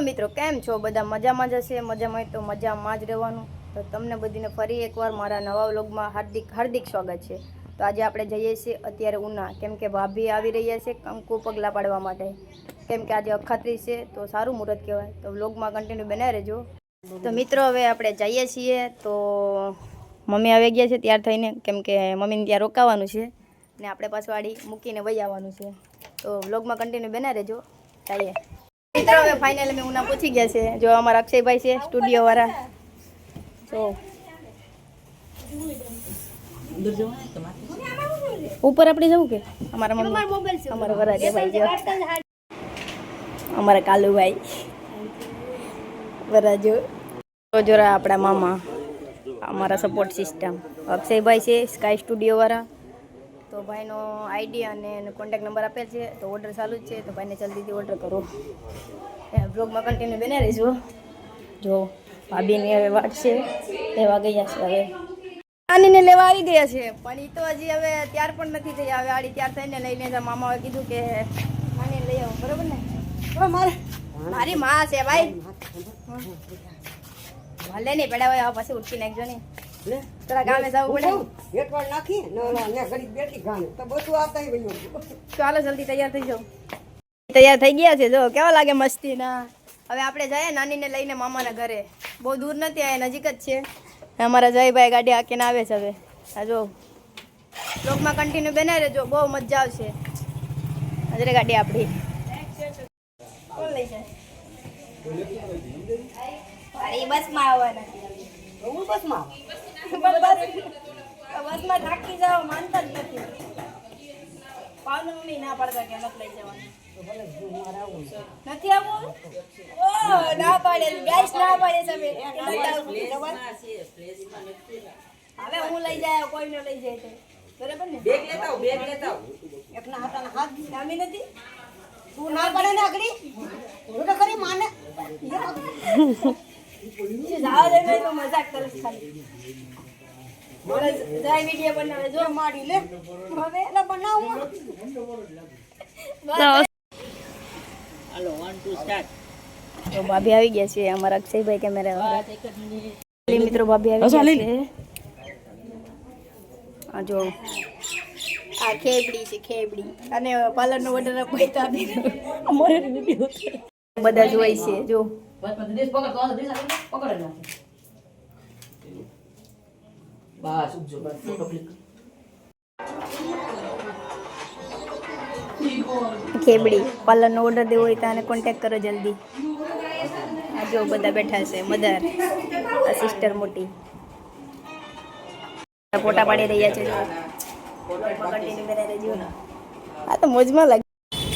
મિત્રો કેમ છો બધા મજામાં જ હશે મજામાં તો મજામાં જ રહેવાનું તો તમને બધીને ફરી એકવાર મારા નવા વ્લોગમાં હાર્દિક સ્વાગત છે તો આજે આપણે જઈએ છીએ અત્યારે ઉના કેમ કે ભાભી આવી રહ્યા છે કંકુ પગલા પાડવા માટે કેમ કે આજે અખાત્રી છે તો સારું મુહૂર્ત કહેવાય તો વ્લોગમાં કન્ટિન્યુ બનાવી રહેજો તો મિત્રો હવે આપણે જઈએ છીએ તો મમ્મી આવી ગયા છે તૈયાર થઈને કેમ કે મમ્મીને ત્યાં રોકાવાનું છે ને આપણે પાછું વાડી મૂકીને વહી આવવાનું છે તો વ્લોગમાં કન્ટિન્યુ બનાવી રહેજો ચાલીએ મિત્રો હવે ફાઇનલ મેં ઉના પહોંચી ગયા છે જો અમારા અક્ષયભાઈ છે સ્ટુડિયો વાળા તો ઉપર આપણે જવું કે અમારા મમ્મી અમારા વરાજાભાઈ જો અમારા કાલુભાઈ વરાજો જોરા આપણા મામા અમારા સપોર્ટ સિસ્ટમ અક્ષયભાઈ છે સ્કાય સ્ટુડિયો વાળા તો ભાઈનો આઈડી અને કોન્ટેક્ટ નંબર આપેલ છે તો ઓર્ડર ચાલુ જ છે તો ભાઈને જલ્દીથી ઓર્ડર કરો બ્લોગમાં કન્ટિન્યુ બને રહીજો જો ભાભીની હવે વાટ છે લેવા ગયા છે હવે નાનીને લેવા આવી ગયા છે પણ એ તો હજી હવે ત્યાર પણ નથી થઈ હવે આડી ત્યાર થઈને લઈને મામાએ કીધું કે નાનીને લઈ આવો બરોબર ને મારી માં છે ભાઈ ભલે નહીં પેડા હોય પછી ઉઠી નાખજો ને તરા ગામે જવું પડે એકવાર નાખી ને ઘડી બેઠી ગાને તો બધું આવતા ગયું ચાલો જલ્દી તૈયાર થઈ જાઓ તૈયાર થઈ ગયા છે જો કેવા લાગે મસ્તી ના હવે આપણે જઈએ નાનીને લઈને મામાના ઘરે બહુ દૂર નથી આ નજીક જ છે અમારા જયભાઈ ગાડી હાંકીને આવે છે હવે આ જો બ્લોગમાં કન્ટિન્યુ બનાવી રહેજો બહુ મજા આવશે હજરે ગાડી આપણી કોણ લઈ જાય બસમાં આવવાના હું બસમાં બસમાં થાકી જાવ માનતા જ નથી પાવની મમ્મી ના પાડતા કે નથી લઈ જવાનું નથી આવવું ઓ ના પાડે ગાઈસ ના પાડે છે હવે હું લઈ જાય કોઈ ન લઈ જાય તો બરાબર ને બેગ લેતા એકના હાથના હાથ નામી નથી તું ના પડે ને આગળી હું તો કરી માને જાવ દે મેં તો મજાક કરું ખાલી જાય વિડિયો બનાવે જો માડી લે હવે એટલે બનાવું હાલો 1 2 સ્ટાર્ટ તો ભાભી આવી ગયા છે અમારા અક્ષયભાઈ કેમેરા વાળા મિત્રો ભાભી આવી ગયા છે આ જો આ ખેબડી છે ખેબડી અને પાર્લરનો ઓર્ડર અપાઈ તો આપી અમારે બધા જોઈ છે જો બસ ઉપજો બસ ફોટો ક્લિક ખેબડી પાર્લરનો ઓર્ડર દેવો હોય તો આને કોન્ટેક્ટ કરો જલ્દી આ જો બધા બેઠા છે મધર આ સિસ્ટર મોટી ફોટા પાડી રહ્યા છે આ તો મોજમાં લાગે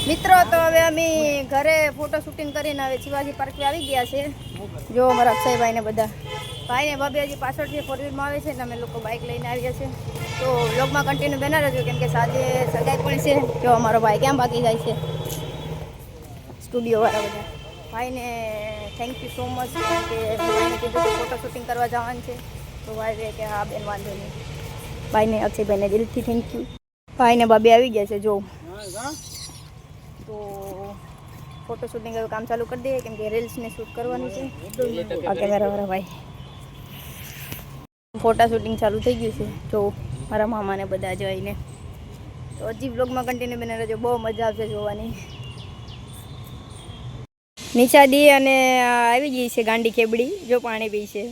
મિત્રો તો હવે અમે ઘરે ફોટો શૂટિંગ કરીને હવે શિવાજી પાર્ક આવી ગયા છે જો અમારા અક્ષયભાઈ ને બધા ભાઈ ને ભાભી હજી પાછળથી ફોર વ્હીલમાં આવે છે ને અમે લોકો બાઇક લઈને આવ્યા છે તો વ્લોગમાં કન્ટિન્યુ બના રહેજો કેમ કે સાંજે સગાઈ પણ છે જો અમારો ભાઈ ક્યાં બાકી જાય છે સ્ટુડિયો વાળા બધા ભાઈને થેન્ક યુ સો મચ કે ભાઈને કીધું કે ફોટો શૂટિંગ કરવા જવાનું છે તો ભાઈ કહે કે હા બેન વાંધો નહીં ભાઈને અક્ષયભાઈને દિલથી થેન્ક યુ ભાઈને ભાભી આવી ગયા છે જો તો ફોટો શૂટિંગ હવે કામ ચાલુ કરી દઈએ કેમ કે રીલ્સને શૂટ કરવાનું છે આ કેમેરાવાળા ભાઈ ફોટા શૂટિંગ ચાલુ થઈ ગયું છે જો મારા મામાને બધા જોઈને તો હજી બ્લોગમાં કન્ટિન્યુ બને રહેજો બહુ મજા આવશે જોવાની નિશાદી અને આવી ગઈ છે ગાંડી ખેબડી જો પાણી પી છે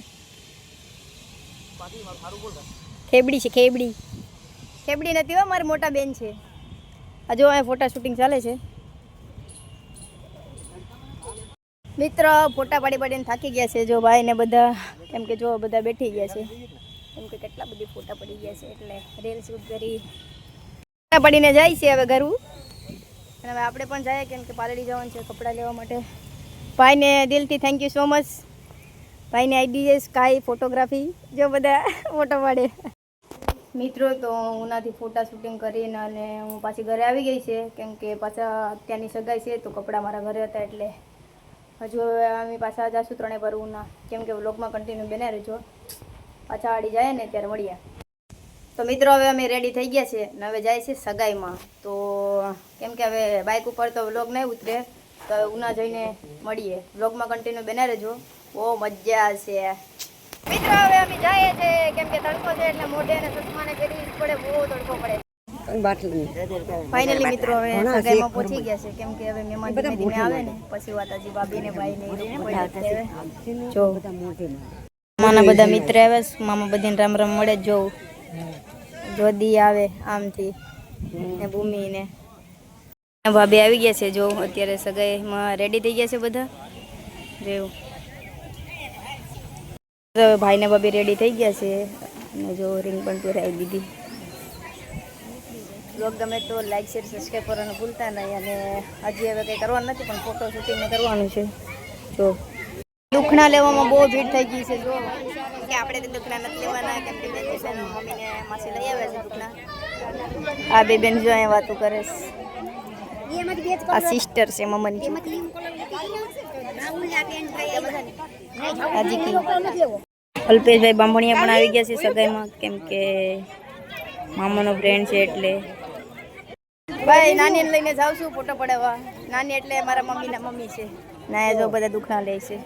ખેબડી છે ખેબડી ખેબડી નથી હો મારી મોટા બેન છે આ જો અહીંયા ફોટા શૂટિંગ ચાલે છે મિત્ર ફોટા પાડીને થાકી ગયા છે જો ભાઈ ને બધા કેમ કે જો બધા બેઠી ગયા છે કેમ કે કેટલા બધી ફોટા પડી ગયા છે એટલે રીલ શૂટ કરી ફોટા પડીને જાય છે હવે ઘરું અને હવે આપણે પણ જઈએ કેમ કે પાલડી જવાનું છે કપડાં લેવા માટે ભાઈને દિલથી થેન્ક યુ સો મચ ભાઈને આઈડી છે સ્કાય ફોટોગ્રાફી જો બધા ફોટો પાડે મિત્રો તો ઉનાથી ફોટા શૂટિંગ કરીને અને હું પાછી ઘરે આવી ગઈ છે કેમ કે પાછા અત્યારની સગાઈ છે તો કપડાં મારા ઘરે હતા એટલે હજુ હવે અમે પાછા જઈશું ત્રણે પર ઉના કેમ કે વ્લોગમાં કન્ટિન્યુ બને રહેજો પાછા આડી જાય ને ત્યારે મળ્યા તો મિત્રો હવે અમે રેડી થઈ ગયા છે ને હવે જાય છે સગાઈમાં તો કેમ કે હવે બાઇક ઉપર તો વ્લોગ નહીં ઉતરે તો ઉના જઈને મળીએ. બ્લોગમાં કન્ટિન્યુ બને રહેજો, બહુ મજા આવશે. મિત્રો હવે અમે જઈએ છીએ, કેમ કે તડકો છે એટલે મોઢે અને ચશ્માને પહેરી પડે, બહુ તડકો પડે. ફાઇનલી મિત્રો હવે સગાઈમાં પહોંચી ગયા છે, કેમ કે હવે મહેમાન ધીમે ધીમે આવે ને પછી વાતાજી ભાભી ને ભાઈ ને જો મામાના બધા મિત્ર આવે, મામા બધાને રામ રામ મળે. જોઉં જોદી આવે આમથી ને ભૂમિ ને ભાભી આવી ગયા છે. જો અત્યારે સગાઈમાં રેડી થઈ ગયા છે બધા. જેવું ભાઈ ને ભાભી રેડી થઈ ગયા છે અને જો રિંગ પણ પહેરાવી દીધી. બ્લોગ ગમે તો લાઈક શેર સબસ્ક્રાઈબ કરવાનું ભૂલતા નહીં. અને હજી હવે કંઈ કરવાનું નથી, પણ ફોટો શૂટિંગ કરવાનું છે. જો દુખણા લેવામાં બહુ ભીડ થઈ ગઈ છે. જો કે આપણે તો દુખણા નથી લેવાના, કેમ કે બેન છે મમ્મીને માસી લઈ આવ્યા છે દુખણા. આ બે બેન જો અહીંયા વાતો કરે છે. આ સિસ્ટર છે મમ્મની. અલ્પેશભાઈ બાંભણિયા પણ આવી ગયા છે સગાઈમાં, કેમ કે મામાનો ફ્રેન્ડ છે એટલે. ભાઈ નાનીને લઈને જાઉં છું ફોટો પડાવવા. નાની એટલે મારા મમ્મીના મમ્મી છે. ના જો બધા દુખણા લે છે.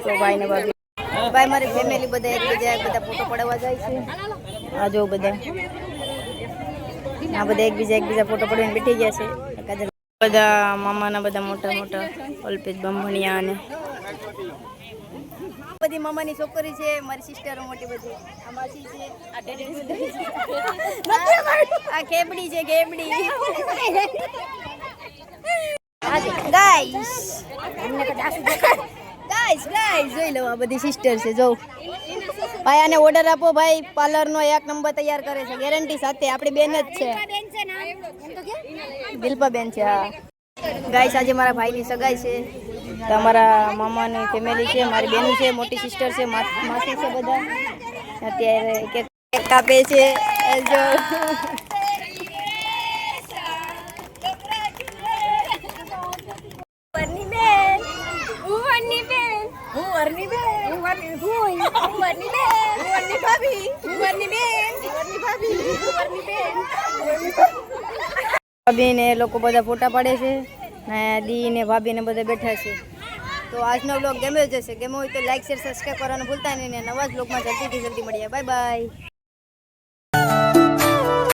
તો ભાઈ ને ભાઈ મારી ફેમિલી બધા એકબીજા બધા ફોટો પડાવવા જાય છે. આ જો બધા આ બધા એકબીજા ફોટો પડાવીને બેઠી ગયા છે. બધા મામાના બધા મોટા મોટા અલ્પેશ બાંભણિયા અને બધી મામાની છોકરી છે, મારી સિસ્ટરો મોટી બધી. આ માસી છે, આ ડેડી આ કેબડી છે, કેબડી. ગાઈસ જોઈ લો, આ બધી સિસ્ટર છે. જો ભાઈ આને ઓર્ડર આપો, ભાઈ પાર્લરનો 1 નંબર તૈયાર કરે છે, ગેરંટી સાથે. આપણી બેન જ છે, દિલપા બેન છે. હા ગાઈસ આજે મારા ભાઈની સગાઈ છે. તો અમારા મામાની ફેમિલી છે, મારી બેન છે, મોટી સિસ્ટર છે, માસી છે બધા. અત્યારે કેક કાપે છે. જો ભાભી ને લોકો બધા ફોટા પાડે છે ને દી ને ભાભી ને બધા બેઠા છે. તો આજનો વ્લોગ ગમ્યો જશે. ગમ્યો હોય તો લાઈક શેર સબસ્ક્રાઈબ કરવાનું ભૂલતા નહીં. ને નવા જ વ્લોગમાં જલ્દીથી જલ્દી મળીએ. Bye bye.